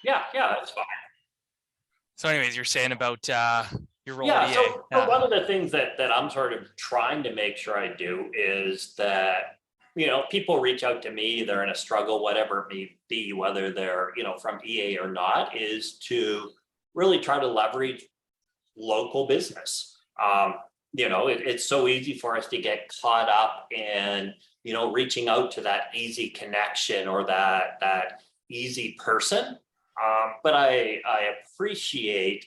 Yeah, that's fine. So anyways, you're saying about your role Yeah, at EA. so one of the things that I'm sort of trying to make sure I do is that, people reach out to me, they're in a struggle, whatever it may be, whether they're, from EA or not, is to really try to leverage local business. It's so easy for us to get caught up in, reaching out to that easy connection or that easy person. But I appreciate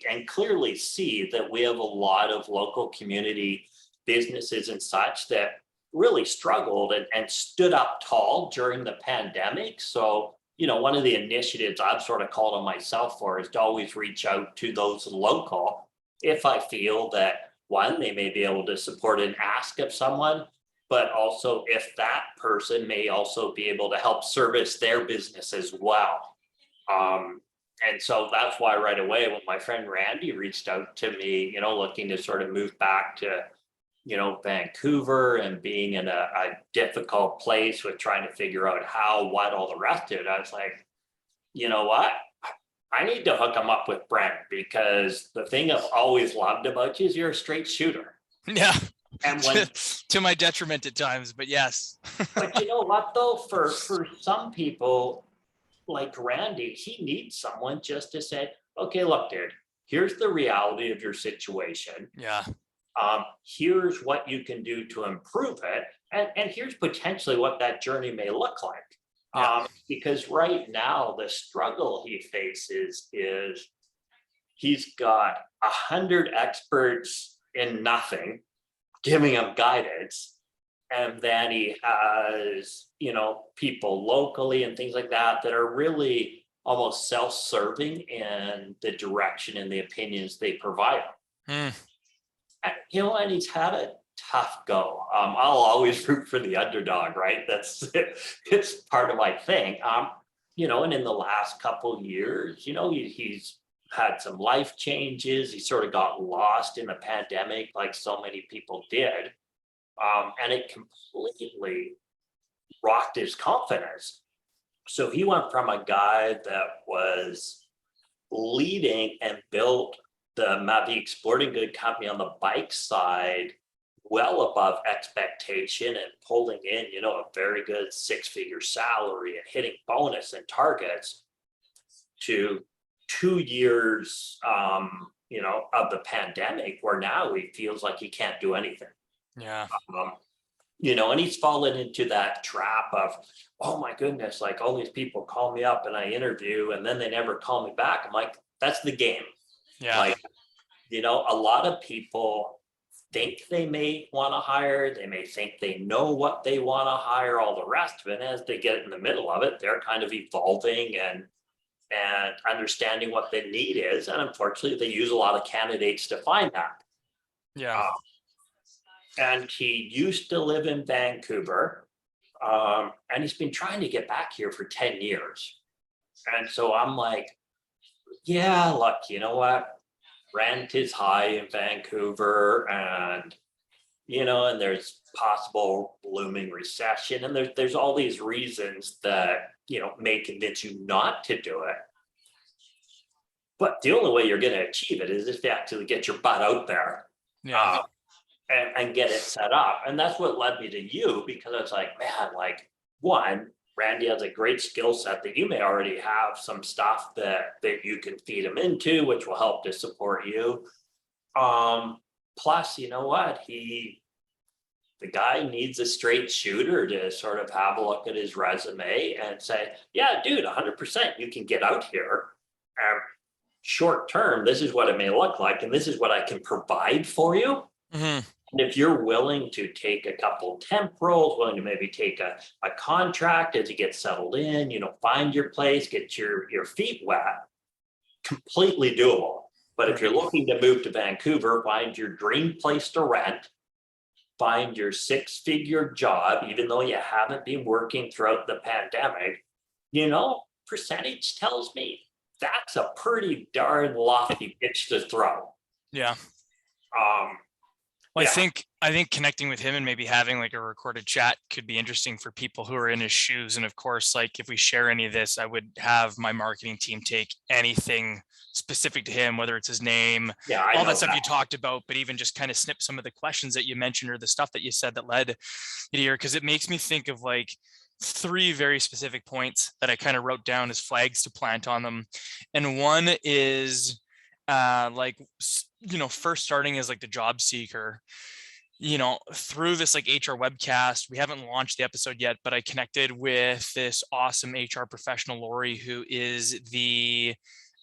and clearly see that we have a lot of local community businesses and such that really struggled and stood up tall during the pandemic. So, one of the initiatives I've sort of called on myself for is to always reach out to those local if I feel that one, they may be able to support an ask of someone, but also if that person may also be able to help service their business as well. And so that's why right away, when my friend Randy reached out to me, looking to sort of move back to, Vancouver and being in a difficult place with trying to figure out how, what, all the rest of it, I was like, you know what? I need to hook him up with Brent because the thing I've always loved about you is you're a straight shooter. Yeah. And when to my detriment at times, but yes. but you know what though, for some people like Randy, he needs someone just to say, okay, look, dude, here's the reality of your situation. Yeah. Here's what you can do to improve it. And here's potentially what that journey may look like. Yeah. Because right now, the struggle he faces is he's got 100 experts in nothing giving him guidance. And then he has, people locally and things like that that are really almost self-serving in the direction and the opinions they provide. And he's had a tough go. I'll always root for the underdog, right? It's part of my thing. And in the last couple of years, he's had some life changes. He sort of got lost in the pandemic, like so many people did. And it completely rocked his confidence. So he went from a guy that was leading and built the Mavic Sporting Good Company on the bike side well above expectation and pulling in, a very good 6-figure salary and hitting bonus and targets to 2 years, of the pandemic where now he feels like he can't do anything. Yeah. And he's fallen into that trap of, oh my goodness, like all these people call me up and I interview and then they never call me back. I'm like, that's the game. Yeah. Like, a lot of people think they may want to hire, they may think they know what they want to hire, all the rest of it. And as they get in the middle of it, they're kind of evolving and understanding what the need is. And unfortunately, they use a lot of candidates to find that. Yeah. And he used to live in Vancouver, and he's been trying to get back here for 10 years. And so I'm like, yeah, look, you know what? Rent is high in Vancouver, and and there's possible looming recession, and there's all these reasons that may convince you not to do it. But the only way you're going to achieve it is if you actually get your butt out there. Yeah. And get it set up. And that's what led me to you, because I was like, man, like, one, Randy has a great skill set that you may already have some stuff that you can feed him into, which will help to support you. Plus, you know what? The guy needs a straight shooter to sort of have a look at his resume and say, yeah, dude, 100%, you can get out here. Short term, this is what it may look like, and this is what I can provide for you. Mm-hmm. And if you're willing to take a couple temp roles, willing to maybe take a contract as you get settled in, find your place, get your feet wet, completely doable. But if you're looking to move to Vancouver, find your dream place to rent, find your 6-figure job, even though you haven't been working throughout the pandemic, percentage tells me that's a pretty darn lofty pitch to throw. Yeah. Well, Yeah. I think connecting with him and maybe having like a recorded chat could be interesting for people who are in his shoes. And of course, like if we share any of this, I would have my marketing team take anything specific to him, whether it's his name, Yeah, I all that know stuff that. you talked about, but even just kind of snip some of the questions that you mentioned or the stuff that you said that led you here, because it makes me think of like three very specific points that I kind of wrote down as flags to plant on them. And one is like, first starting as like the job seeker, through this like HR webcast. We haven't launched the episode yet, but I connected with this awesome HR professional, Lori, who is the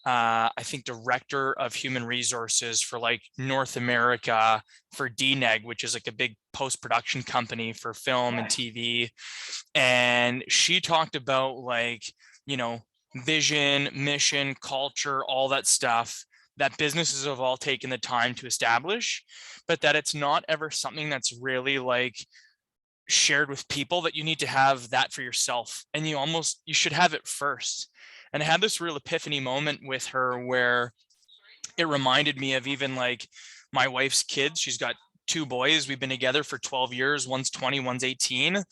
I think director of human resources for like North America for DNEG, which is like a big post-production company for film and TV. And she talked about like, vision, mission, culture, all that stuff that businesses have all taken the time to establish, but that it's not ever something that's really like shared with people, that you need to have that for yourself. And you should have it first. And I had this real epiphany moment with her where it reminded me of even like my wife's kids. She's got two boys. We've been together for 12 years. One's 20, one's 18.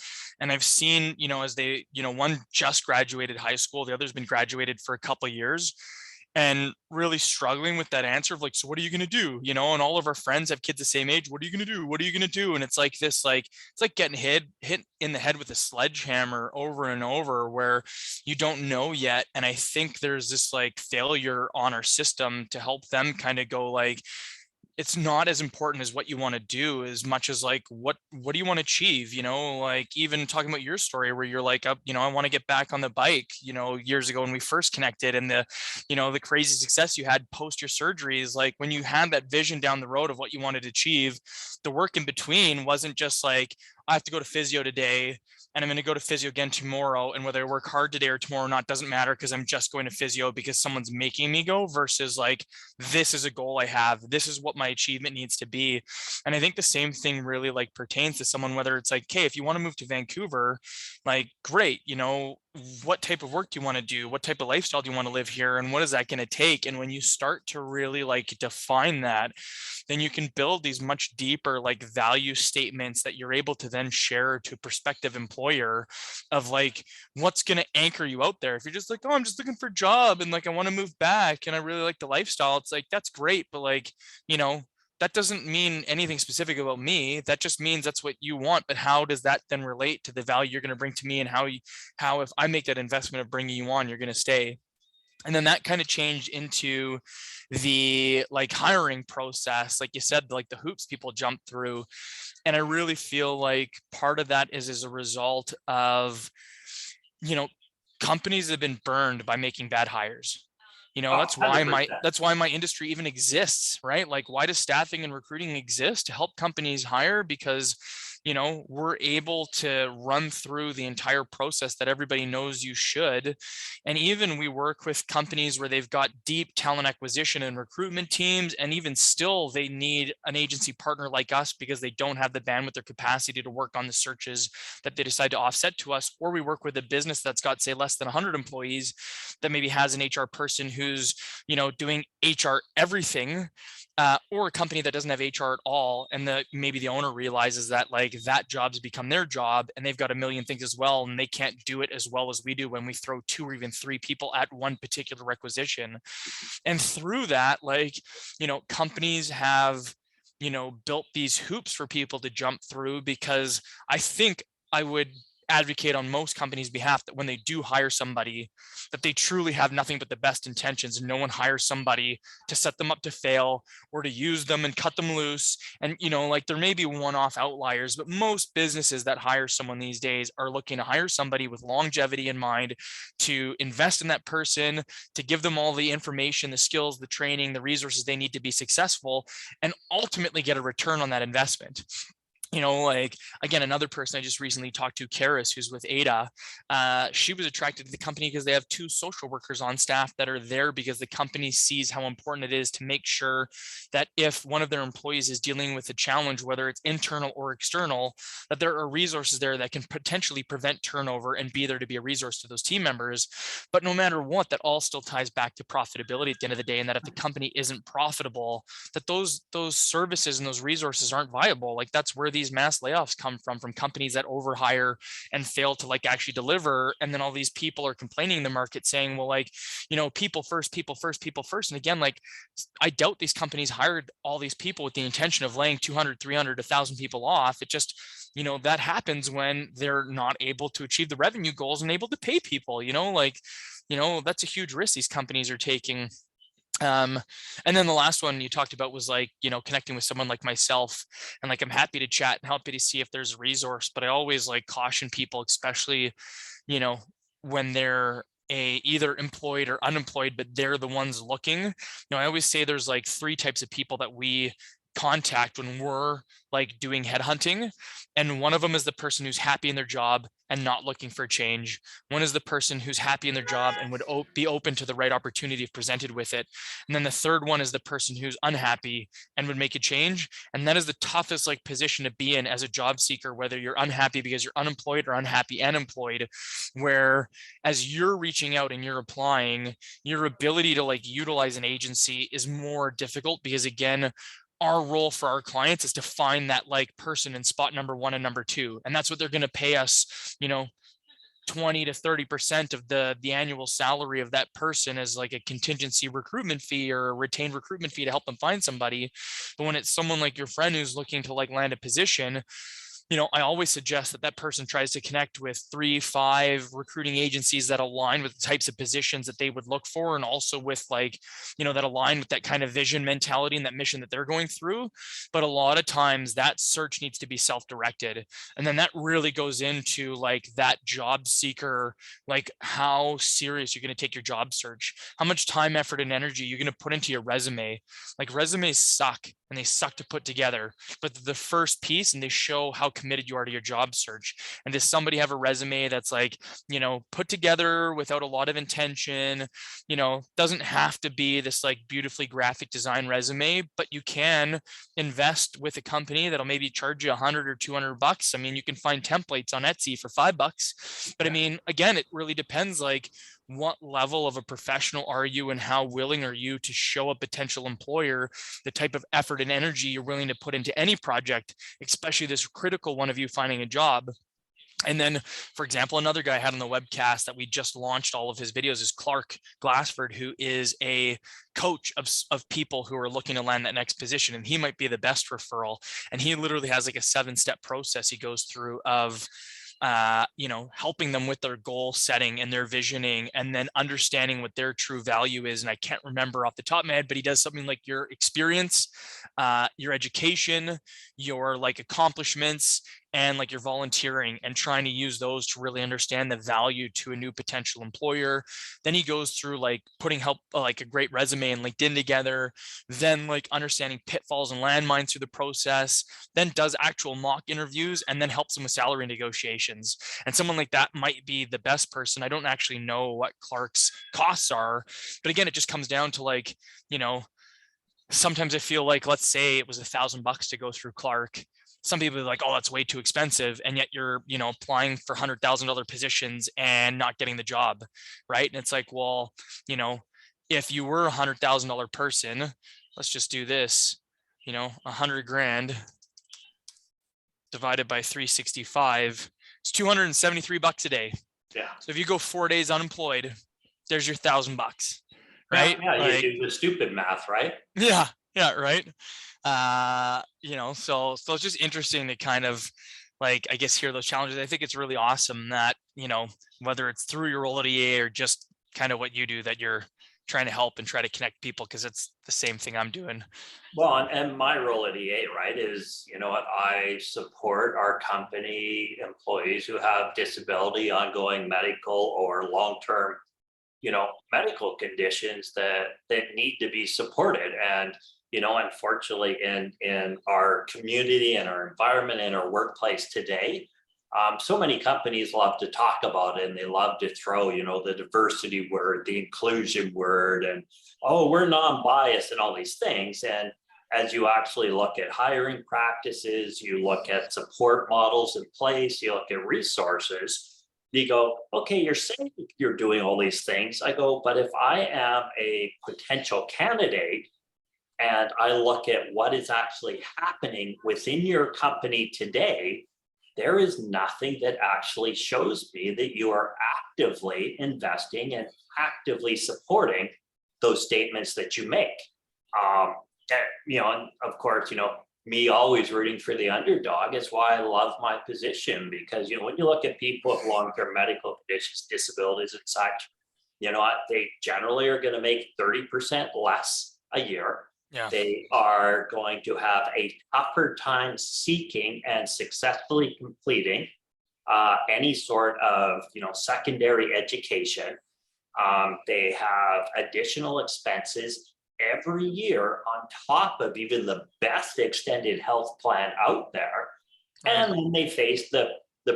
And I've seen, as they, one just graduated high school, the other's been graduated for a couple of years, and really struggling with that answer of like, so what are you going to do? And all of our friends have kids the same age. What are you going to do? What are you going to do? And it's like this, like, it's like getting hit in the head with a sledgehammer over and over, where you don't know yet. And I think there's this like failure on our system to help them kind of go like, it's not as important as what you want to do as much as like what do you want to achieve, like even talking about your story where you're like, I want to get back on the bike, years ago when we first connected, and the crazy success you had post your surgeries. Like when you had that vision down the road of what you wanted to achieve, the work in between wasn't just like, I have to go to physio today and I'm going to go to physio again tomorrow, and whether I work hard today or tomorrow or not doesn't matter because I'm just going to physio because someone's making me go, versus like, this is a goal I have, this is what my achievement needs to be. And I think the same thing really like pertains to someone, whether it's like, hey, if you want to move to Vancouver, like great, what type of work do you want to do, what type of lifestyle do you want to live here, and what is that going to take? And when you start to really like define that, then you can build these much deeper like value statements that you're able to then share to a prospective employer of like, what's going to anchor you out there. If you're just like, oh, I'm just looking for a job and like I want to move back and I really like the lifestyle, it's like, that's great, but like, that doesn't mean anything specific about me. That just means that's what you want. But how does that then relate to the value you're going to bring to me, and how if I make that investment of bringing you on, you're going to stay? And then that kind of changed into the like hiring process, like you said, like the hoops people jump through. And I really feel like part of that is as a result of, companies that have been burned by making bad hires. Oh, That's why 100%. my industry even exists, right? Like, why does staffing and recruiting exist? To help companies hire, because we're able to run through the entire process that everybody knows you should. And even we work with companies where they've got deep talent acquisition and recruitment teams, and even still they need an agency partner like us because they don't have the bandwidth or capacity to work on the searches that they decide to offset to us. Or we work with a business that's got, say, less than 100 employees that maybe has an HR person who's doing HR everything, or a company that doesn't have HR at all, and maybe the owner realizes that like that job's become their job and they've got a million things as well, and they can't do it as well as we do when we throw 2 or even 3 people at one particular requisition. And through that, like, companies have built these hoops for people to jump through, because I think I would advocate on most companies' behalf that when they do hire somebody, that they truly have nothing but the best intentions, and no one hires somebody to set them up to fail or to use them and cut them loose. And like, there may be one-off outliers, but most businesses that hire someone these days are looking to hire somebody with longevity in mind, to invest in that person, to give them all the information, the skills, the training, the resources they need to be successful, and ultimately get a return on that investment. Like, again, another person I just recently talked to, Karis, who's with Ada, she was attracted to the company because they have 2 social workers on staff that are there because the company sees how important it is to make sure that if one of their employees is dealing with a challenge, whether it's internal or external, that there are resources there that can potentially prevent turnover and be there to be a resource to those team members. But no matter what, that all still ties back to profitability at the end of the day, and that if the company isn't profitable, that those services and those resources aren't viable. Like, that's where these mass layoffs come from companies that overhire and fail to like actually deliver. And then all these people are complaining in the market saying, well, like, people first, people first, people first. And again, like, I doubt these companies hired all these people with the intention of laying 200, 300, 1,000 people off. It just, that happens when they're not able to achieve the revenue goals and able to pay people, that's a huge risk these companies are taking. And then the last one you talked about was like, connecting with someone like myself, and like, I'm happy to chat and happy to see if there's a resource, but I always like caution people, especially, when they're either employed or unemployed, but they're the ones looking. I always say there's like 3 types of people that we contact when we're like doing headhunting. And one of them is the person who's happy in their job and not looking for a change. One is the person who's happy in their job and would be open to the right opportunity if presented with it. And then the third one is the person who's unhappy and would make a change. And that is the toughest like position to be in as a job seeker, whether you're unhappy because you're unemployed or unhappy and employed, where as you're reaching out and you're applying, your ability to like utilize an agency is more difficult because, again, our role for our clients is to find that like person in spot number 1 and number 2. And that's what they're going to pay us, 20 to 30% of the annual salary of that person as like a contingency recruitment fee or a retained recruitment fee to help them find somebody. But when it's someone like your friend who's looking to like land a position, I always suggest that person tries to connect with 3, 5 recruiting agencies that align with the types of positions that they would look for, and also with like, that align with that kind of vision, mentality, and that mission that they're going through. But a lot of times that search needs to be self-directed. And then that really goes into like that job seeker, like how serious you're going to take your job search, how much time, effort, and energy you're going to put into your resume. Like, resumes suck and they suck to put together, but the first piece, and they show how committed you are to your job search. And does somebody have a resume that's like, put together without a lot of intention? Doesn't have to be this like beautifully graphic design resume, but you can invest with a company that'll maybe charge you 100 or 200 bucks. I mean, you can find templates on Etsy for $5, but I mean, again, it really depends like what level of a professional are you and how willing are you to show a potential employer the type of effort and energy you're willing to put into any project, especially this critical one of you finding a job. And then, for example, another guy I had on the webcast that we just launched all of his videos is Clark Glassford, who is a coach of people who are looking to land that next position. And he might be the best referral. And he literally has like a 7-step process he goes through of helping them with their goal setting and their visioning, and then understanding what their true value is. And I can't remember off the top of my head, but he does something like your experience, your education, your like accomplishments, and like your volunteering, and trying to use those to really understand the value to a new potential employer. Then he goes through like putting like a great resume and LinkedIn together, then like understanding pitfalls and landmines through the process, then does actual mock interviews, and then helps them with salary negotiations. And someone like that might be the best person. I don't actually know what Clark's costs are, but again, it just comes down to like, sometimes I feel like, let's say it was $1,000 to go through Clark. Some people are like, oh, that's way too expensive. And yet you're, applying for $100,000 positions and not getting the job. Right. And it's like, well, if you were $100,000 person, let's just do this, 100 grand divided by 365, it's $273 a day. Yeah. So if you go 4 days unemployed, there's your $1,000, right? Yeah, like, you do the stupid math, right? Yeah, right. So it's just interesting to kind of like, I guess, hear those challenges. I think it's really awesome that, whether it's through your role at EA or just kind of what you do, that you're trying to help and try to connect people, because it's the same thing I'm doing. Well, and my role at EA, right, is, I support our company employees who have disability, ongoing medical or long-term, medical conditions that need to be supported. And unfortunately in our community and our environment and our workplace today, so many companies love to talk about it, and they love to throw, the diversity word, the inclusion word, and, oh, we're non-biased and all these things. And as you actually look at hiring practices, you look at support models in place, you look at resources, you go, okay, you're saying you're doing all these things. I go, but if I am a potential candidate and I look at what is actually happening within your company today, there is nothing that actually shows me that you are actively investing and actively supporting those statements that you make. And of course, me always rooting for the underdog is why I love my position, because, when you look at people with long-term medical conditions, disabilities and such, they generally are going to make 30% less a year. Yeah. They are going to have a tougher time seeking and successfully completing any sort of, secondary education. They have additional expenses every year on top of even the best extended health plan out there. And then they face the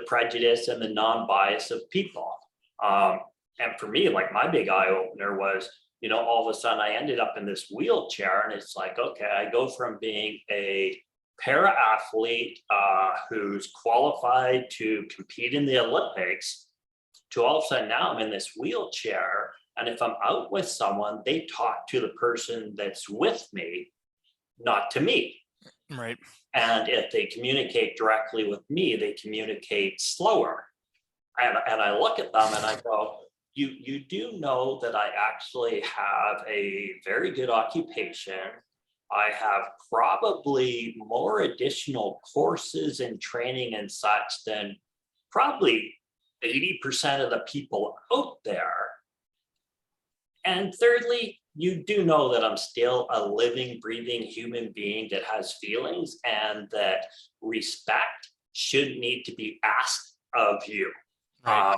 prejudice and the non-bias of people. And for me, like, my big eye opener was, all of a sudden I ended up in this wheelchair, and it's like, okay, I go from being a para athlete who's qualified to compete in the Olympics to all of a sudden now I'm in this wheelchair. And if I'm out with someone, they talk to the person that's with me, not to me. Right. And if they communicate directly with me, they communicate slower. And I look at them and I go, you do know that I actually have a very good occupation. I have probably more additional courses and training and such than probably 80% of the people out there. And thirdly, you do know that I'm still a living, breathing human being that has feelings, and that respect should need to be asked of you. Right.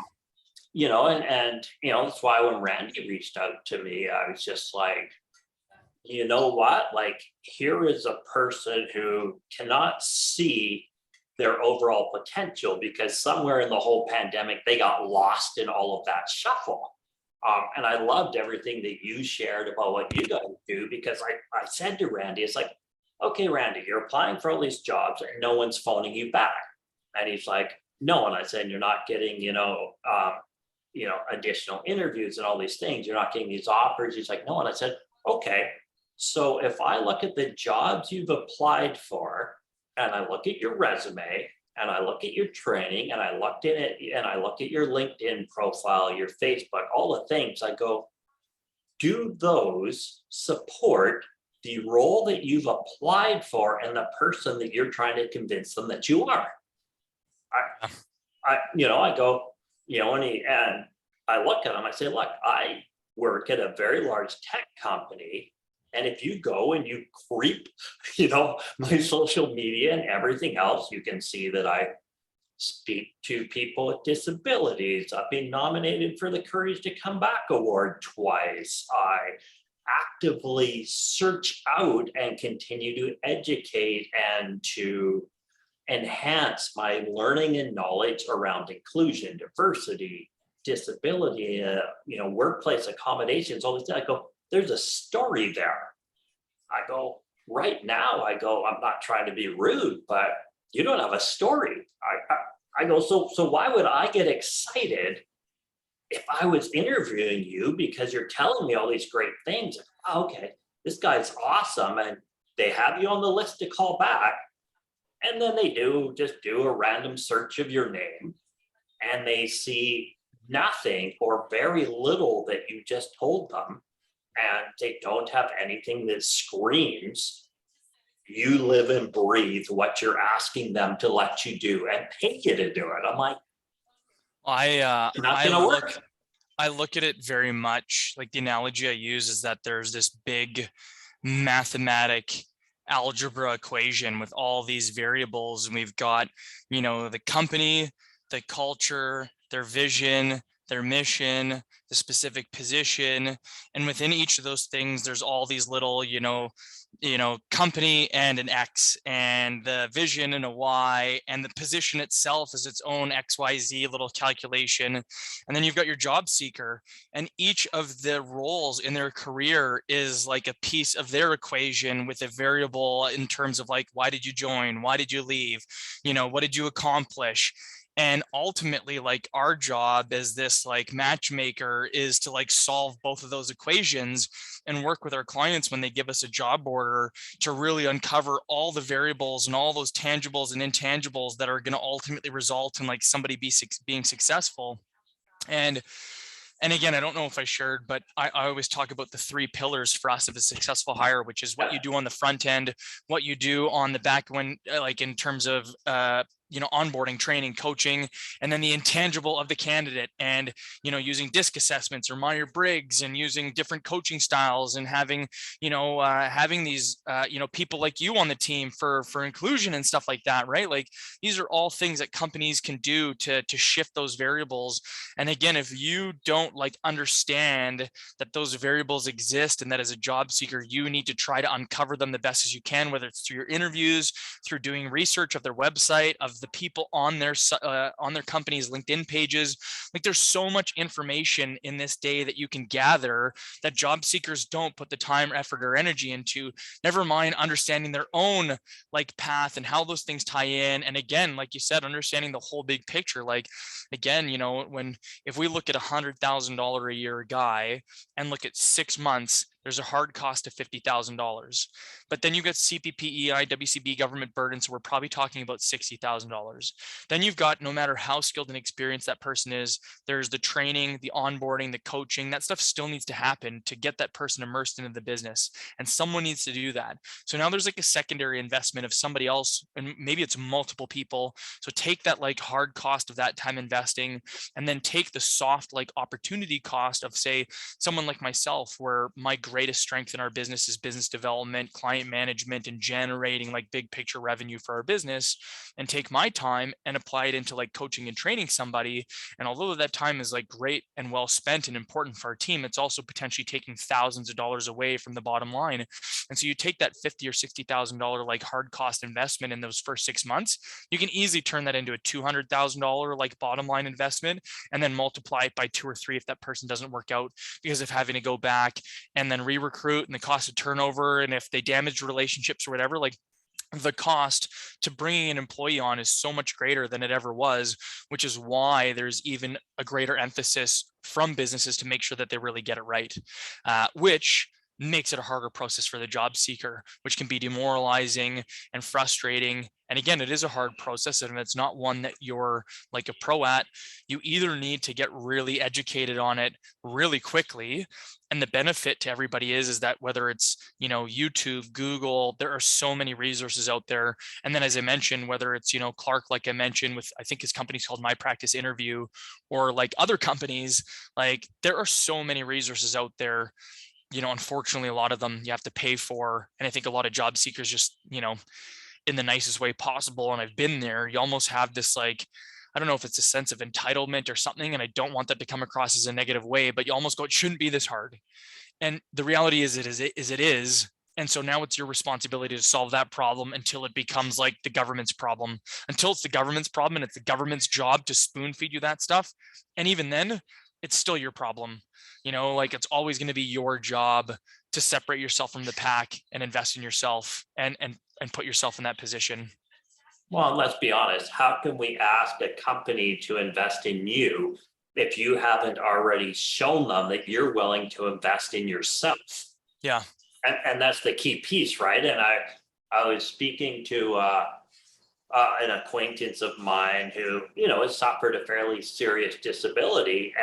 That's why when Randy reached out to me, I was just like, you know what? Like, here is a person who cannot see their overall potential because somewhere in the whole pandemic, they got lost in all of that shuffle. And I loved everything that you shared about what you guys do, because I said to Randy, it's like, okay, Randy, you're applying for all these jobs and no one's phoning you back. And he's like, no. And I said, you're not getting, additional interviews and all these things. You're not getting these offers. He's like, no. And I said, okay. So if I look at the jobs you've applied for, and I look at your resume, and I look at your training, and I looked at it, and I look at your LinkedIn profile, your Facebook, all the things, I go, do those support the role that you've applied for and the person that you're trying to convince them that you are? I go, and I look at them, I say, look, I work at a very large tech company. And if you go and you creep, my social media and everything else, you can see that I speak to people with disabilities. I've been nominated for the Courage to Come Back Award twice. I actively search out and continue to educate and to enhance my learning and knowledge around inclusion, diversity, disability, workplace accommodations, all this. I go, there's a story there. I go, right now, I'm not trying to be rude, but you don't have a story. I go, so why would I get excited if I was interviewing you because you're telling me all these great things? Oh, okay, this guy's awesome. And they have you on the list to call back. And then they just do a random search of your name, and they see nothing or very little that you just told them. And they don't have anything that screams, you live and breathe what you're asking them to let you do and pay you to do it. I'm like, not gonna work. I look at it very much like the analogy I use is that there's this big mathematic algebra equation with all these variables, and we've got, the company, the culture, their vision, their mission, the specific position. And within each of those things, there's all these little, company and an X, and the vision and a Y, and the position itself is its own XYZ little calculation. And then you've got your job seeker, and each of the roles in their career is like a piece of their equation with a variable in terms of like, why did you join? Why did you leave? What did you accomplish? And ultimately, like, our job as this like matchmaker is to like solve both of those equations and work with our clients when they give us a job order to really uncover all the variables and all those tangibles and intangibles that are going to ultimately result in like somebody being successful. And again, I don't know if I shared, but I always talk about the 3 pillars for us of a successful hire, which is what you do on the front end, what you do on the back when, like in terms of, onboarding, training, coaching, and then the intangible of the candidate, and, using DISC assessments or Myers-Briggs, and using different coaching styles, and having, having these, people like you on the team for inclusion and stuff like that, right? Like, these are all things that companies can do to shift those variables. And again, if you don't like understand that those variables exist, and that as a job seeker, you need to try to uncover them the best as you can, whether it's through your interviews, through doing research of their website, of the people on their company's LinkedIn pages. Like, there's so much information in this day that you can gather that job seekers don't put the time, effort, or energy into, never mind understanding their own like path and how those things tie in. And again, like you said, understanding the whole big picture. Like, again, if we look at $100,000 a year guy and look at 6 months, there's a hard cost of $50,000. But then you got CPP, EI, WCB, government burden, so we're probably talking about $60,000. Then you've got, no matter how skilled and experienced that person is, there's the training, the onboarding, the coaching. That stuff still needs to happen to get that person immersed into the business, and someone needs to do that. So now there's like a secondary investment of somebody else, and maybe it's multiple people. So take that like hard cost of that time investing, and then take the soft like opportunity cost of, say, someone like myself, where my greatest strength in our business is business development, client management, and generating like big picture revenue for our business, and take my time and apply it into like coaching and training somebody. And although that time is like great and well spent and important for our team, it's also potentially taking thousands of dollars away from the bottom line. And so you take that $50,000 or $60,000 like hard cost investment in those first 6 months, you can easily turn that into a $200,000 like bottom line investment, and then multiply it by 2 or 3 if that person doesn't work out because of having to go back and then re-recruit, and the cost of turnover, and if they damage relationships or whatever. Like, the cost to bringing an employee on is so much greater than it ever was, which is why there's even a greater emphasis from businesses to make sure that they really get it right, which makes it a harder process for the job seeker, which can be demoralizing and frustrating. And again, it is a hard process, and it's not one that you're like a pro at. You either need to get really educated on it really quickly. And the benefit to everybody is that whether it's, YouTube, Google, there are so many resources out there. And then, as I mentioned, whether it's, Clark, like I mentioned, with, I think his company's called My Practice Interview, or like other companies, like, there are so many resources out there. Unfortunately, a lot of them you have to pay for. And I think a lot of job seekers just, in the nicest way possible, and I've been there, you almost have this like, I don't know if it's a sense of entitlement or something, and I don't want that to come across as a negative way, but you almost go, it shouldn't be this hard. And the reality is it is. And so now it's your responsibility to solve that problem until it becomes like the government's problem. Until it's the government's problem and it's the government's job to spoon feed you that stuff. And even then, it's still your problem. Like, it's always going to be your job to separate yourself from the pack and invest in yourself and put yourself in that position. Well, let's be honest. How can we ask a company to invest in you if you haven't already shown them that you're willing to invest in yourself? Yeah. And that's the key piece, right? And I was speaking to an acquaintance of mine who, has suffered a fairly serious disability,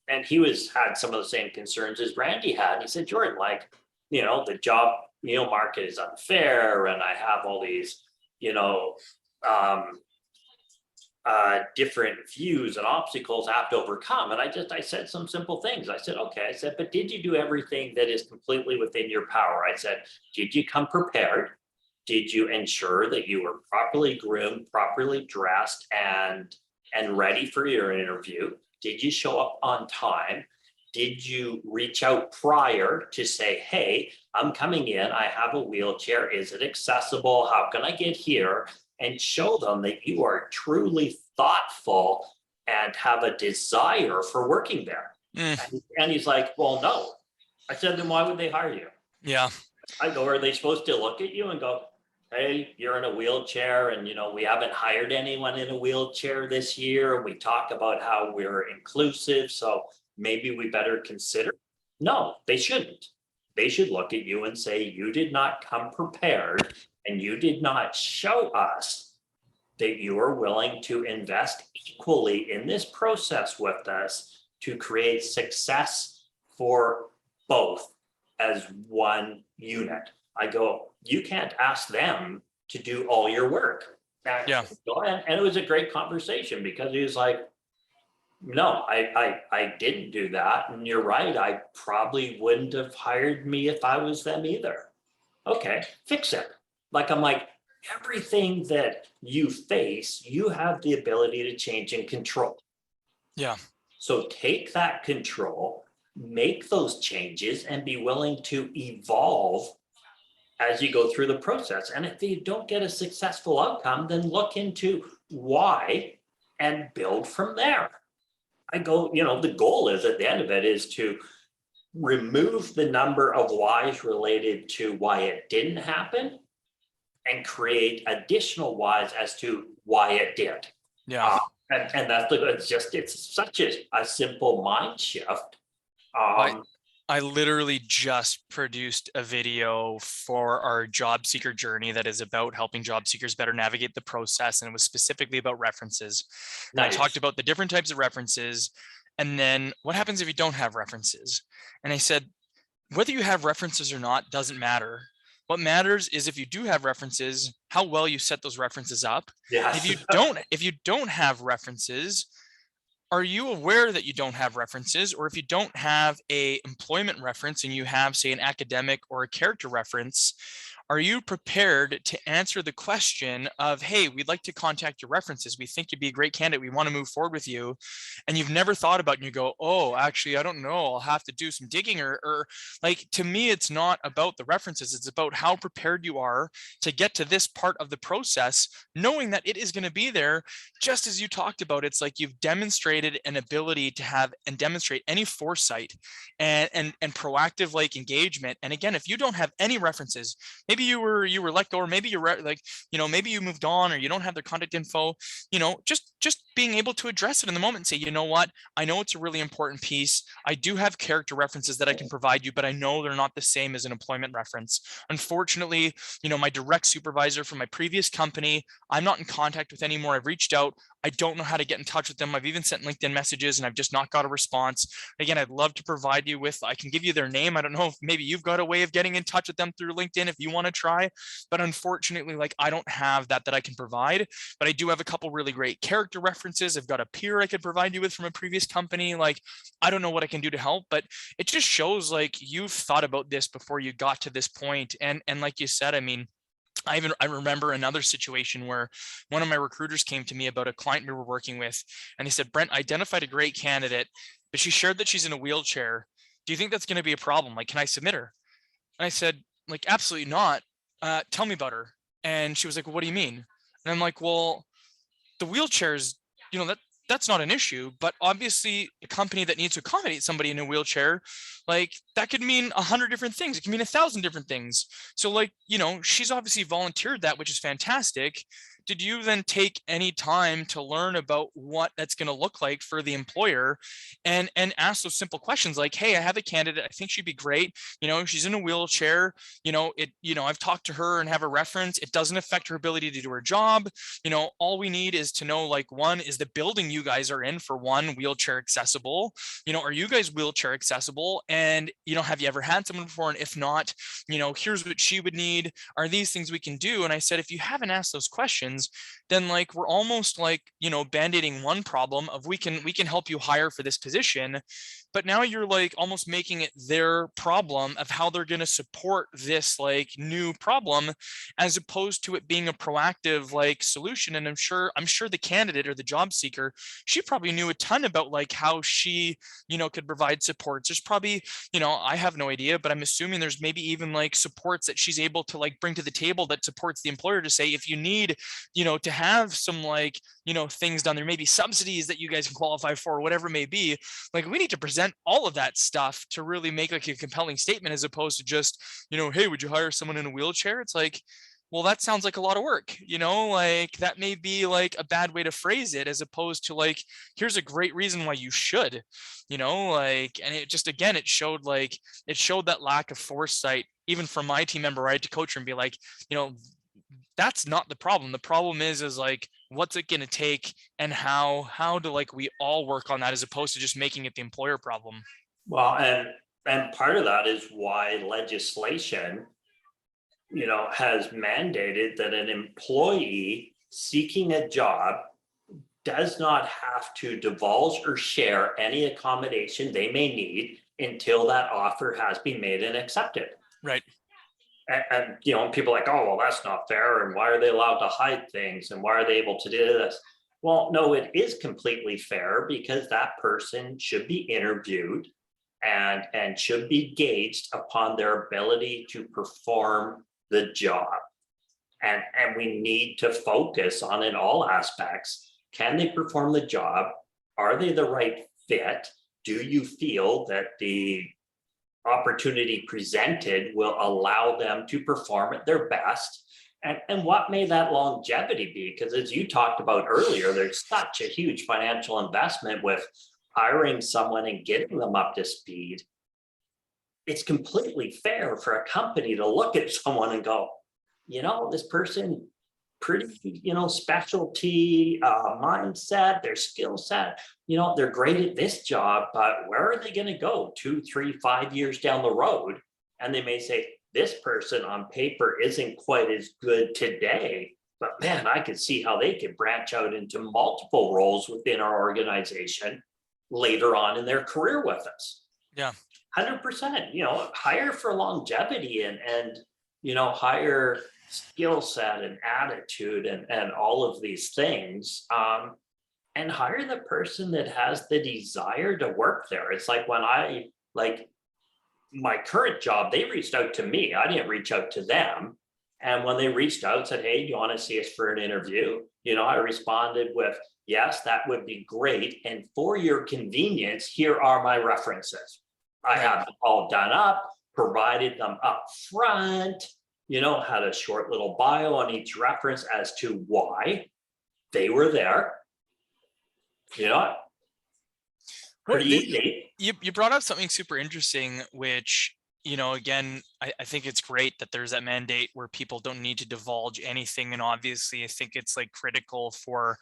and he had some of the same concerns as Randy had. And he said, Jordan, like, the job market is unfair, and I have all these different views and obstacles I have to overcome. And I said some simple things. I said, okay, I said, but did you do everything that is completely within your power? I said, did you come prepared? Did you ensure that you were properly groomed, properly dressed, and ready for your interview? Did you show up on time? Did you reach out prior to say, hey, I'm coming in, I have a wheelchair, is it accessible? How can I get here? And show them that you are truly thoughtful and have a desire for working there. And he's like, well, no. I said, then why would they hire you? Yeah. I go, are they supposed to look at you and go, hey, you're in a wheelchair and, we haven't hired anyone in a wheelchair this year. We talk about how we're inclusive, so maybe we better consider. No, they shouldn't. They should look at you and say, you did not come prepared and you did not show us that you are willing to invest equally in this process with us to create success for both as one unit. I go, you can't ask them to do all your work. And it was a great conversation because he was like, no, I didn't do that. And you're right. I probably wouldn't have hired me if I was them either. Okay, fix it. I'm like, everything that you face, you have the ability to change and control. Yeah. So take that control, make those changes, and be willing to evolve as you go through the process. And if you don't get a successful outcome, then look into why and build from there. I go, the goal is at the end of it is to remove the number of whys related to why it didn't happen and create additional whys as to why it did. Yeah. And that's it's such a simple mind shift. I literally just produced a video for our job seeker journey that is about helping job seekers better navigate the process. And it was specifically about references. And Nice. I talked about the different types of references. And then what happens if you don't have references? And I said, whether you have references or not doesn't matter. What matters is if you do have references, how well you set those references up. Yes. If you don't have references, are you aware that you don't have references? Or if you don't have a employment reference and you have, say, an academic or a character reference, are you prepared to answer the question of, hey, we'd like to contact your references. We think you'd be a great candidate. We want to move forward with you. And you've never thought about it and you go, oh, actually, I don't know. I'll have to do some digging or to me, it's not about the references. It's about how prepared you are to get to this part of the process, knowing that it is going to be there. Just as you talked about, it's like you've demonstrated an ability to have and demonstrate any foresight and proactive engagement. And again, if you don't have any references, maybe you were let go, or maybe you're maybe you moved on, or you don't have their contact info, just being able to address it in the moment and say, you know what, I know it's a really important piece. I do have character references that I can provide you, but I know they're not the same as an employment reference. Unfortunately, my direct supervisor from my previous company, I'm not in contact with anymore. I've reached out. I don't know how to get in touch with them. I've even sent LinkedIn messages and I've just not got a response. Again, I'd love to provide you with, I can give you their name. I don't know if maybe you've got a way of getting in touch with them through LinkedIn if you want to try, but unfortunately, I don't have that I can provide, but I do have a couple really great character references. I've got a peer I could provide you with from a previous company. I don't know what I can do to help, but it just shows you've thought about this before you got to this point. And like you said, I mean, I remember another situation where one of my recruiters came to me about a client we were working with, and he said, Brent, identified a great candidate, but she shared that she's in a wheelchair. Do you think that's going to be a problem? Can I submit her? And I said, absolutely not. Tell me about her. And she was like, well, what do you mean? And I'm like, well, the wheelchairs, that's not an issue, but obviously a company that needs to accommodate somebody in a wheelchair, that could mean 100 different things. It can mean 1,000 different things. So she's obviously volunteered that, which is fantastic. Did you then take any time to learn about what that's going to look like for the employer and ask those simple questions like, hey, I have a candidate. I think she'd be great. She's in a wheelchair. I've talked to her and have a reference. It doesn't affect her ability to do her job. All we need is to know, one, is the building you guys are in, for one, wheelchair accessible? Are you guys wheelchair accessible? And, have you ever had someone before? And if not, here's what she would need. Are these things we can do? And I said, if you haven't asked those questions, then we're almost band-aiding one problem of we can help you hire for this position. but now you're like almost making it their problem of how they're going to support this like new problem, as opposed to it being a proactive like solution. And I'm sure the candidate or the job seeker, she probably knew a ton about like how she, could provide supports. There's probably, I have no idea, but I'm assuming there's maybe even like supports that she's able to like bring to the table that supports the employer to say, if you need, to have some like, things done, there may be subsidies that you guys can qualify for, whatever it may be. Like, we need to present all of that stuff to really make like a compelling statement, as opposed to just, hey, would you hire someone in a wheelchair? It's like, well, that sounds like a lot of work, like that may be like a bad way to phrase it, as opposed to like, here's a great reason why you should, like, and it just, again, it showed that lack of foresight, even from my team member. I had to coach her and be like, that's not the problem. The problem is like, what's it going to take, and how do like we all work on that, as opposed to just making it the employer problem. Well, and part of that is why legislation, has mandated that an employee seeking a job does not have to divulge or share any accommodation they may need until that offer has been made and accepted. Right. And people are like, oh, well, that's not fair. And why are they allowed to hide things? And why are they able to do this? Well, no, it is completely fair, because that person should be interviewed and should be gauged upon their ability to perform the job. And we need to focus on, in all aspects, can they perform the job? Are they the right fit? Do you feel that the opportunity presented will allow them to perform at their best? And what may that longevity be? Because as you talked about earlier, there's such a huge financial investment with hiring someone and getting them up to speed. It's completely fair for a company to look at someone and go, this person, pretty, specialty mindset, their skill set, they're great at this job, but where are they going to go 2, 3, 5 years down the road? And they may say, this person on paper isn't quite as good today, but man, I could see how they could branch out into multiple roles within our organization later on in their career with us. Yeah. 100%, hire for longevity and hire skill set and attitude and all of these things, and hire the person that has the desire to work there. It's like when my current job, they reached out to me. I didn't reach out to them. And when they reached out, said, hey, do you want to see us for an interview? I responded with, yes, that would be great. And for your convenience, here are my references. I have them all done up, provided them up front, had a short little bio on each reference as to why they were there. Pretty easy. You brought up something super interesting, which, again, I think it's great that there's that mandate where people don't need to divulge anything. And obviously, I think it's like critical for,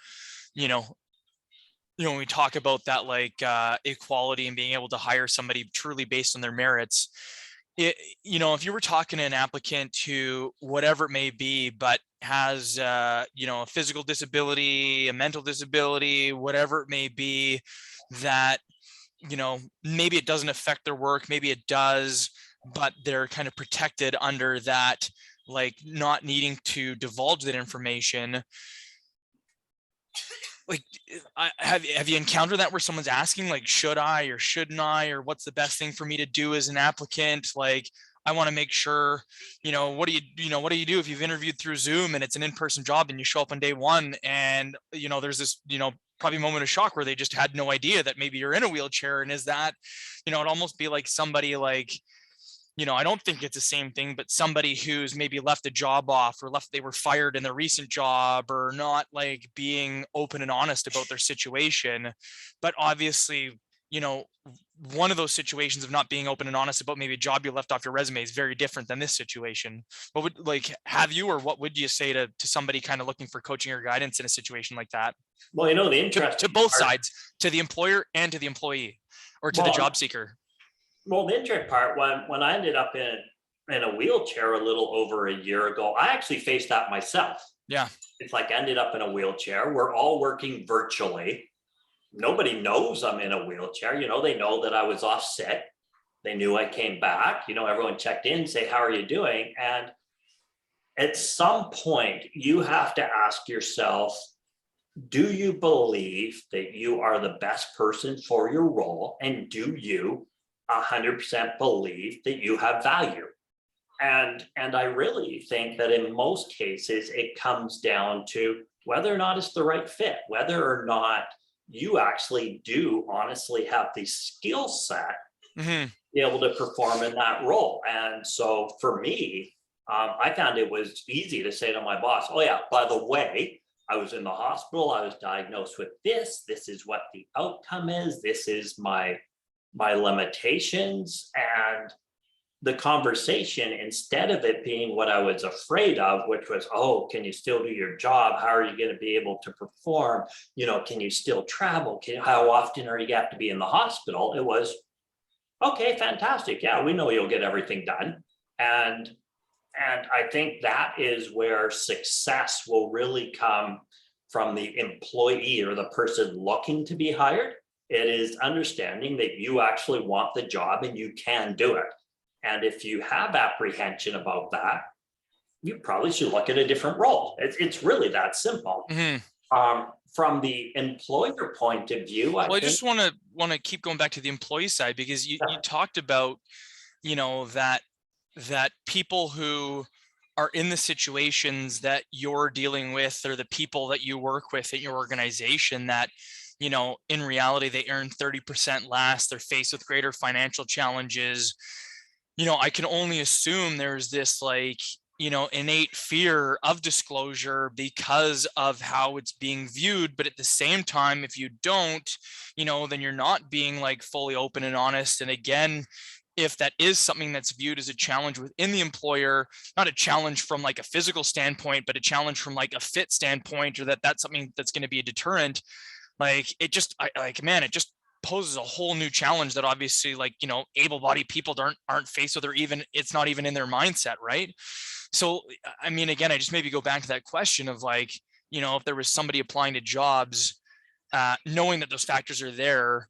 when we talk about that, like equality and being able to hire somebody truly based on their merits. If you were talking to an applicant who, whatever it may be, but has, a physical disability, a mental disability, whatever it may be, that, maybe it doesn't affect their work, maybe it does, but they're kind of protected under that, like not needing to divulge that information. Like, have you encountered that where someone's asking, like, should I or shouldn't I, or what's the best thing for me to do as an applicant? Like, I want to make sure, what do you do if you've interviewed through Zoom and it's an in-person job and you show up on day one and, there's this, probably moment of shock where they just had no idea that maybe you're in a wheelchair. And is that, it'd almost be like somebody like, I don't think it's the same thing, but somebody who's maybe left a job off or they were fired in their recent job or not like being open and honest about their situation. But obviously, one of those situations of not being open and honest about maybe a job you left off your resume is very different than this situation. What would what would you say to somebody kind of looking for coaching or guidance in a situation like that? Well, the interest to both sides, to the employer and to the employee, or to the job seeker. Well, the interesting part, when I ended up in a wheelchair a little over a year ago, I actually faced that myself. Yeah. It's like I ended up in a wheelchair. We're all working virtually. nobody knows I'm in a wheelchair. They know that I was off sick. They knew I came back. Everyone checked in, say, how are you doing? And at some point, you have to ask yourself, do you believe that you are the best person for your role? And do you 100% believe that you have value? And I really think that in most cases, it comes down to whether or not it's the right fit, whether or not you actually do honestly have the skill set Mm-hmm. to be able to perform in that role. And so for me, I found it was easy to say to my boss, oh yeah, by the way, I was in the hospital, I was diagnosed with this is what the outcome is, this is my limitations. And the conversation, instead of it being what I was afraid of, which was, oh, can you still do your job? How are you going to be able to perform? Can you still travel? How often are you have to be in the hospital? It was, okay, fantastic. Yeah, we know you'll get everything done. And I think that is where success will really come from the employee or the person looking to be hired. It is understanding that you actually want the job and you can do it. And if you have apprehension about that, you probably should look at a different role. It's really that simple. Mm-hmm. From the employer point of view, I just want to keep going back to the employee side, because you talked about, that people who are in the situations that you're dealing with, or the people that you work with in your organization, that in reality they earn 30% less, they're faced with greater financial challenges. I can only assume there's this innate fear of disclosure because of how it's being viewed. But at the same time, if you don't, then you're not being fully open and honest. And again, if that is something that's viewed as a challenge within the employer, not a challenge from a physical standpoint, but a challenge from a fit standpoint, or that's something that's going to be a deterrent, it just poses a whole new challenge that obviously able-bodied people aren't faced with, or even it's not even in their mindset, right? So again, I just maybe go back to that question of if there was somebody applying to jobs, knowing that those factors are there,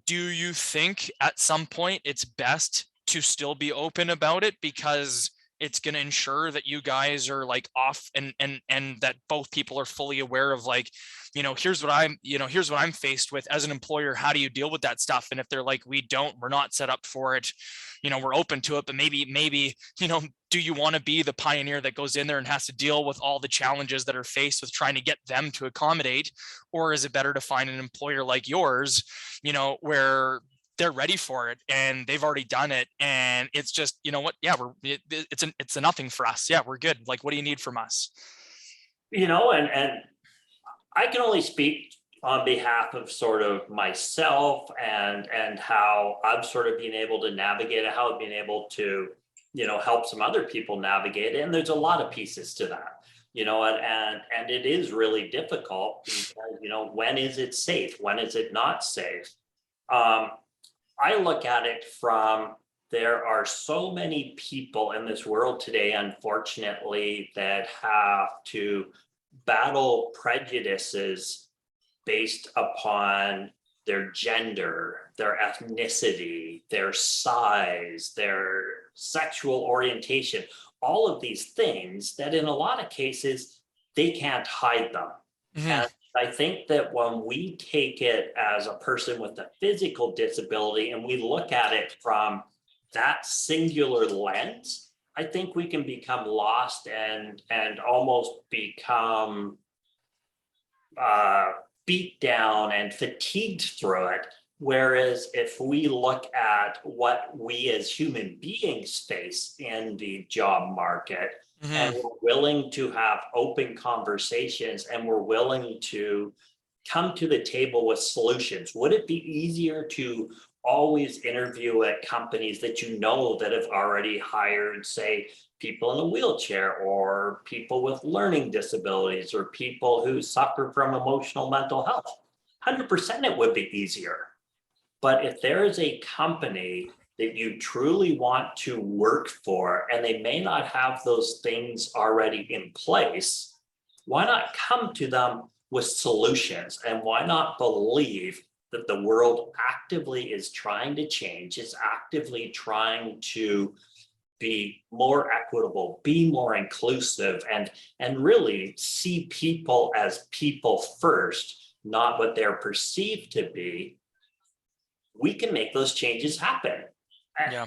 do you think at some point it's best to still be open about it, because it's going to ensure that you guys are off and that both people are fully aware of here's what I'm faced with as an employer. How do you deal with that stuff? And if they're we're not set up for it, we're open to it, but maybe, do you want to be the pioneer that goes in there and has to deal with all the challenges that are faced with trying to get them to accommodate? Or is it better to find an employer like yours, where they're ready for it and they've already done it, and it's just, yeah, it's a nothing for us. Yeah, we're good. What do you need from us? And I can only speak on behalf of sort of myself and how I'm sort of being able to navigate it, how I've been able to, help some other people navigate it. And there's a lot of pieces to that, and it is really difficult because, when is it safe? When is it not safe? I look at it from, there are so many people in this world today, unfortunately, that have to battle prejudices based upon their gender, their ethnicity, their size, their sexual orientation, all of these things that in a lot of cases, they can't hide them. Mm-hmm. And I think that when we take it as a person with a physical disability and we look at it from that singular lens, I think we can become lost and almost become beat down and fatigued through it. Whereas if we look at what we as human beings face in the job market, mm-hmm. and we're willing to have open conversations and we're willing to come to the table with solutions, would it be easier to always interview at companies that that have already hired, say, people in a wheelchair or people with learning disabilities or people who suffer from emotional mental health? 100% it would be easier. But if there is a company that you truly want to work for and they may not have those things already in place, why not come to them with solutions. And why not believe that the world actively is trying to change, is actively trying to be more equitable, be more inclusive, and really see people as people first, not what they're perceived to be. We can make those changes happen. Yeah.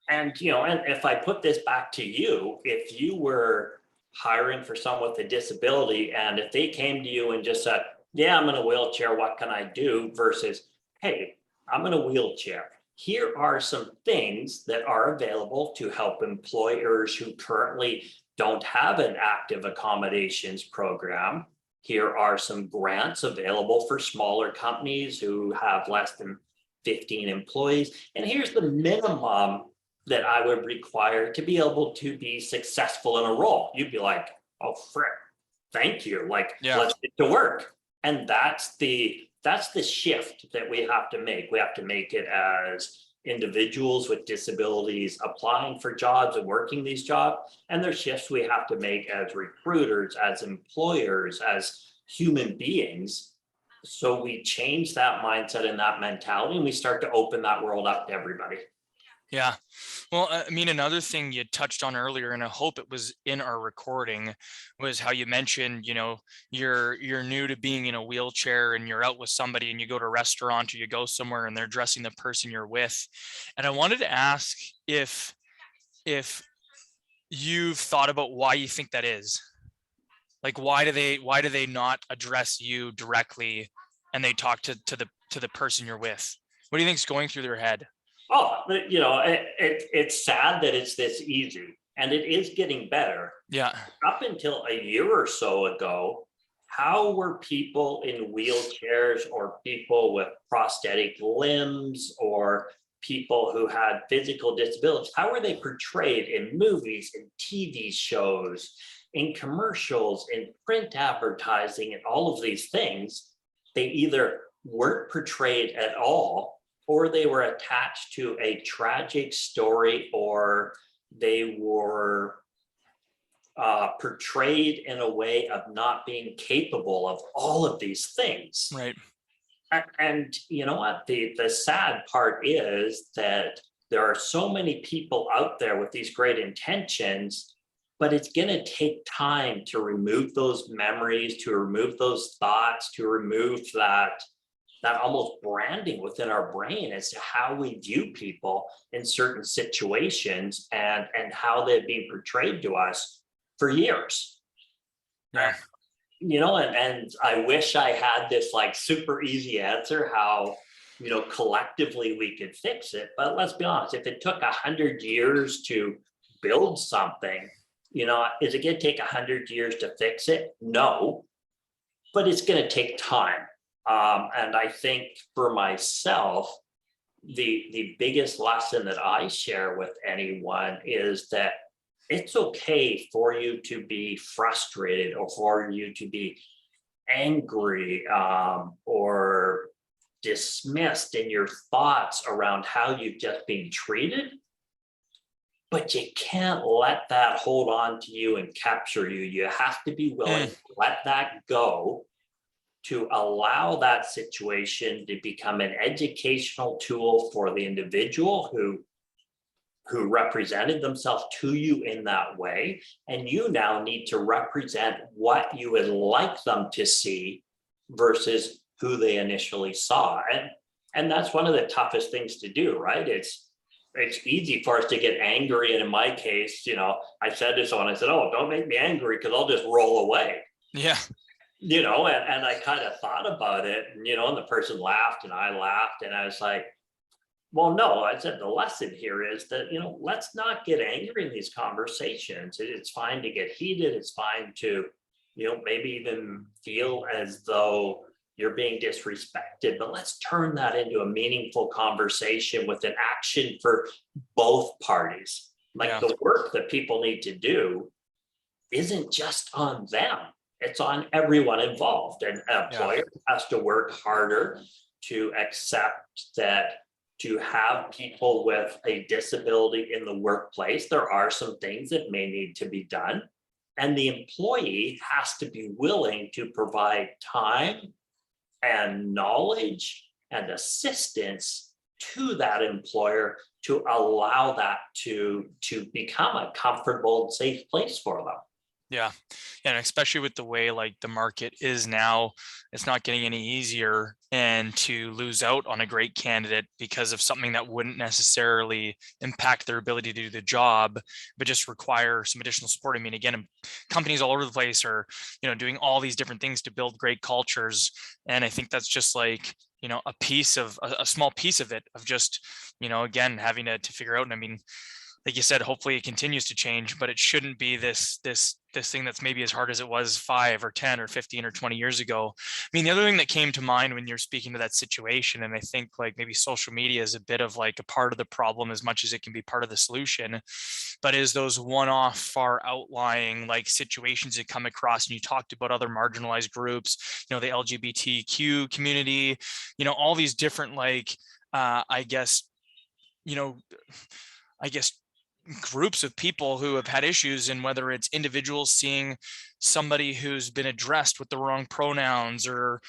And and if I put this back to you, if you were hiring for someone with a disability, and if they came to you and just said, yeah, I'm in a wheelchair, what can I do? Versus, hey, I'm in a wheelchair. Here are some things that are available to help employers who currently don't have an active accommodations program. Here are some grants available for smaller companies who have less than 15 employees. And here's the minimum that I would require to be able to be successful in a role. You'd be like, oh, frick, thank you. Like, let's get to work. And that's the shift that we have to make. We have to make it as individuals with disabilities applying for jobs and working these jobs. And there's shifts we have to make as recruiters, as employers, as human beings. So we change that mindset and that mentality, and we start to open that world up to everybody. Yeah. Well, I mean, another thing you touched on earlier, and I hope it was in our recording, was how you mentioned, you're new to being in a wheelchair and you're out with somebody and you go to a restaurant or you go somewhere and they're dressing the person you're with. And I wanted to ask if you've thought about why you think that is. Like, why do they not address you directly and they talk to the person you're with? What do you think is going through their head? Oh, it's sad that it's this easy, and it is getting better. Yeah. Up until a year or so ago, how were people in wheelchairs or people with prosthetic limbs or people who had physical disabilities, how were they portrayed in movies and TV shows, in commercials, in print advertising, and all of these things? They either weren't portrayed at all, or they were attached to a tragic story, or they were portrayed in a way of not being capable of all of these things. Right. And you know what? The sad part is that there are so many people out there with these great intentions, but it's going to take time to remove those memories, to remove those thoughts, to remove that almost branding within our brain as to how we view people in certain situations and how they've been portrayed to us for years. Yeah. And I wish I had this like super easy answer how, collectively we could fix it. But let's be honest, if it took 100 years to build something, is it going to take 100 years to fix it? No, but it's going to take time. And I think for myself, the biggest lesson that I share with anyone is that it's okay for you to be frustrated or for you to be angry or dismissed in your thoughts around how you've just been treated. But you can't let that hold on to you and capture you. You have to be willing to let that go, to allow that situation to become an educational tool for the individual who represented themselves to you in that way. And you now need to represent what you would like them to see versus who they initially saw. And that's one of the toughest things to do, right? It's easy for us to get angry. And in my case, I said to someone, I said, oh, don't make me angry because I'll just roll away. Yeah. And I kind of thought about it, and the person laughed and I laughed, and I was like, well, no, I said the lesson here is that, let's not get angry in these conversations. It's fine to get heated. It's fine to, maybe even feel as though you're being disrespected, but let's turn that into a meaningful conversation with an action for both parties. Like the work that people need to do isn't just on them. It's on everyone involved. And an employer has to work harder to accept that to have people with a disability in the workplace, there are some things that may need to be done. And the employee has to be willing to provide time and knowledge and assistance to that employer to allow that to become a comfortable and safe place for them. Yeah. And especially with the way like the market is now, it's not getting any easier, and to lose out on a great candidate because of something that wouldn't necessarily impact their ability to do the job, but just require some additional support. I mean, again, companies all over the place are, doing all these different things to build great cultures. And I think that's just like, a small piece of it, of just, again, having to figure out. And I mean, like you said, hopefully it continues to change, but it shouldn't be this thing that's maybe as hard as it was 5 or 10 or 15 or 20 years ago. I mean, the other thing that came to mind when you're speaking to that situation, and I think like maybe social media is a bit of like a part of the problem as much as it can be part of the solution, but is those one-off, far outlying like situations that come across. And you talked about other marginalized groups, the LGBTQ community, all these different like, I guess groups of people who have had issues, and whether it's individuals seeing somebody who's been addressed with the wrong pronouns, or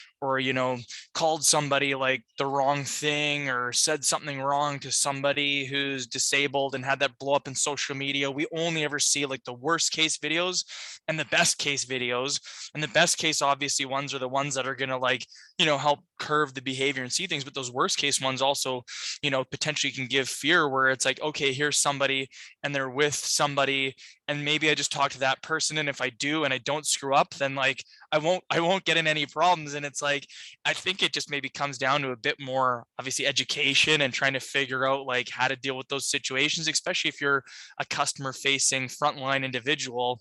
called somebody like the wrong thing, or said something wrong to somebody who's disabled and had that blow up in social media. We only ever see like the worst case videos and the best case videos. And the best case obviously ones are the ones that are going to like help curve the behavior and see things, but those worst case ones also potentially can give fear, where it's like, okay, here's somebody and they're with somebody, and maybe I just talk to that person, and if I do and I don't screw up, then like I won't get in any problems. And it's like, I think it just maybe comes down to a bit more obviously education and trying to figure out like how to deal with those situations, especially if you're a customer facing frontline individual.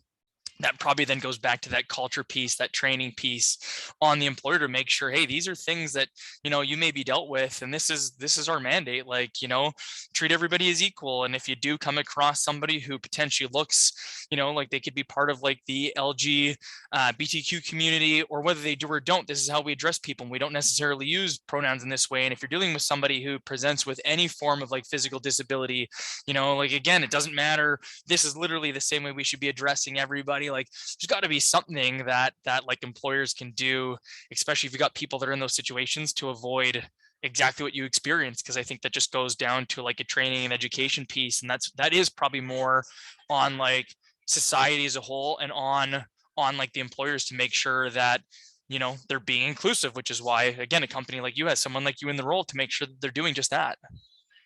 That probably then goes back to that culture piece, that training piece on the employer to make sure, hey, these are things that, you may be dealt with. And this is our mandate, like, treat everybody as equal. And if you do come across somebody who potentially looks, like they could be part of like the BTQ community, or whether they do or don't, this is how we address people. And we don't necessarily use pronouns in this way. And if you're dealing with somebody who presents with any form of like physical disability, like, again, it doesn't matter. This is literally the same way we should be addressing everybody. Like, there's got to be something that like employers can do, especially if you got people that are in those situations, to avoid exactly what you experience. Because I think that just goes down to like a training and education piece, and that is probably more on like society as a whole, and on like the employers to make sure that they're being inclusive, which is why, again, a company like you has someone like you in the role to make sure that they're doing just that.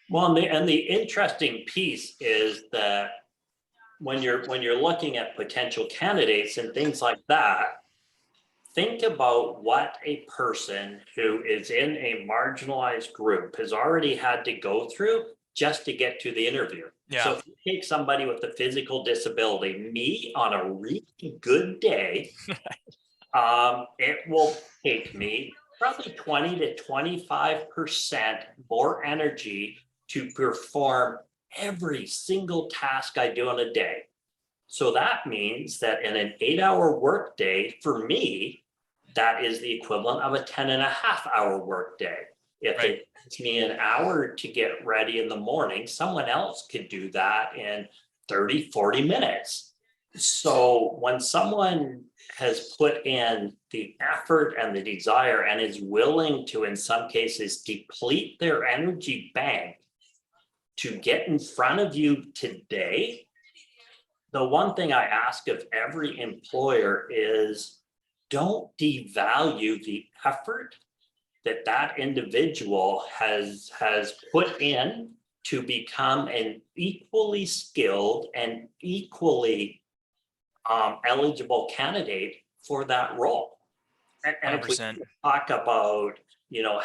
Well, and the interesting piece is that when you're looking at potential candidates and things like that, think about what a person who is in a marginalized group has already had to go through just to get to the interview. Yeah. So if you take somebody with a physical disability, me on a really good day, it will take me probably 20 to 25% more energy to perform every single task I do in a day. So that means that in an 8-hour workday, for me, that is the equivalent of a 10.5-hour workday. If Right. it takes me an hour to get ready in the morning, someone else could do that in 30, 40 minutes. So when someone has put in the effort and the desire and is willing to, in some cases, deplete their energy bank to get in front of you today, the one thing I ask of every employer is, don't devalue the effort that that individual has put in to become an equally skilled and equally eligible candidate for that role. And if we 100%. talk about,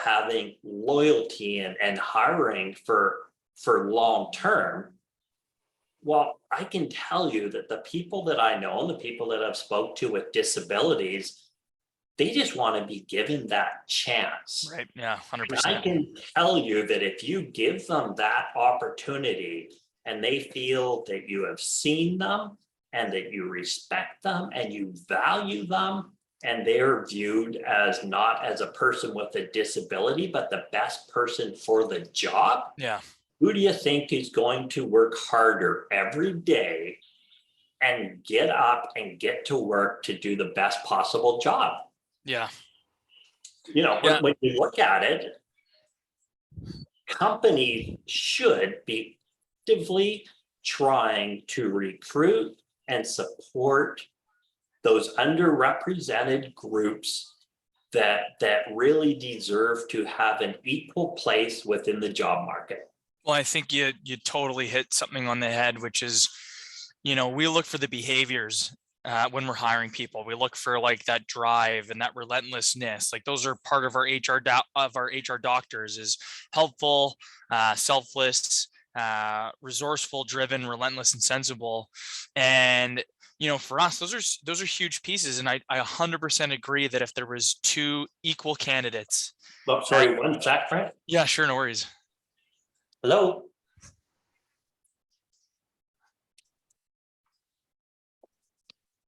having loyalty and hiring for long term, well, I can tell you that the people that I know and the people that I've spoke to with disabilities, they just want to be given that chance. Right. Yeah. And 100%. I can tell you that if you give them that opportunity and they feel that you have seen them and that you respect them and you value them, and they're viewed as not as a person with a disability, but the best person for the job. Yeah. Who do you think is going to work harder every day and get up and get to work to do the best possible job. Yeah. You know, when you look at it, companies should be actively trying to recruit and support those underrepresented groups that really deserve to have an equal place within the job market. Well, I think you totally hit something on the head, which is, you know, we look for the behaviors when we're hiring people. We look for like that drive and that relentlessness. Like those are part of our HR doctors is helpful, selfless, resourceful, driven, relentless, and sensible. And you know, for us, those are huge pieces. And I 100% agree that if there was two equal candidates. Oh, sorry, one sec, Frank. Yeah, sure, no worries. Hello.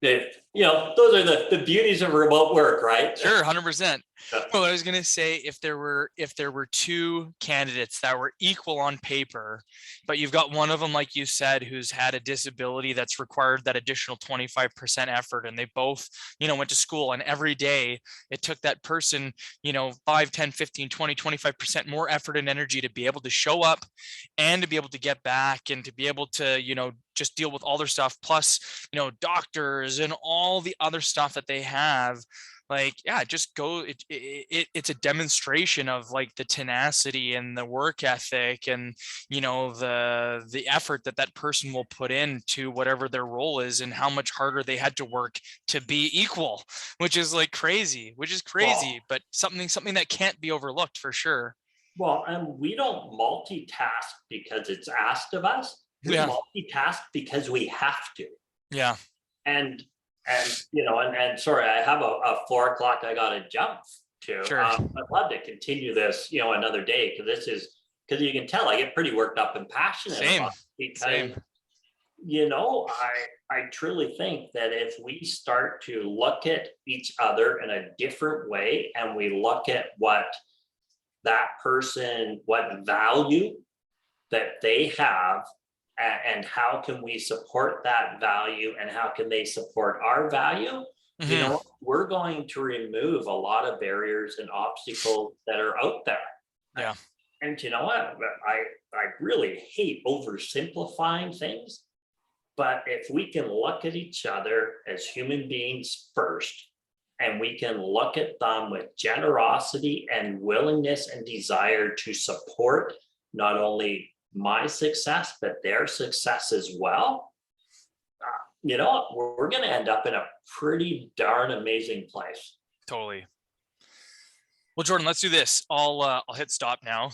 You know, those are the beauties of remote work, right? Sure, 100%. Yeah. Well, I was going to say if there were two candidates that were equal on paper, but you've got one of them, like you said, who's had a disability that's required that additional 25% effort, and they both, you know, went to school, and every day it took that person, you know, 5, 10, 15, 20, 25% more effort and energy to be able to show up and to be able to get back and to be able to, you know, just deal with all their stuff, plus, you know, doctors and all the other stuff that they have. Like, yeah, just go. It's a demonstration of like the tenacity and the work ethic and, you know, the effort that person will put into whatever their role is and how much harder they had to work to be equal, which is like crazy, Wow. but something that can't be overlooked for sure. Well, and we don't multitask because it's asked of us. We Yeah. multitask because we have to. Yeah. And you know, and sorry, I have a 4 o'clock I got to jump to. Sure. I'd love to continue this, you know, another day, because you can tell I get pretty worked up and passionate about it, because you know, I truly think that if we start to look at each other in a different way, and we look at what value that they have, and how can we support that value, and how can they support our value, you know, we're going to remove a lot of barriers and obstacles that are out there. Yeah. And you know what, I really hate oversimplifying things, but if we can look at each other as human beings first, and we can look at them with generosity and willingness and desire to support not only my success, but their success as well, you know, we're going to end up in a pretty darn amazing place. Totally. Well, Jordan, let's do this. I'll hit stop now.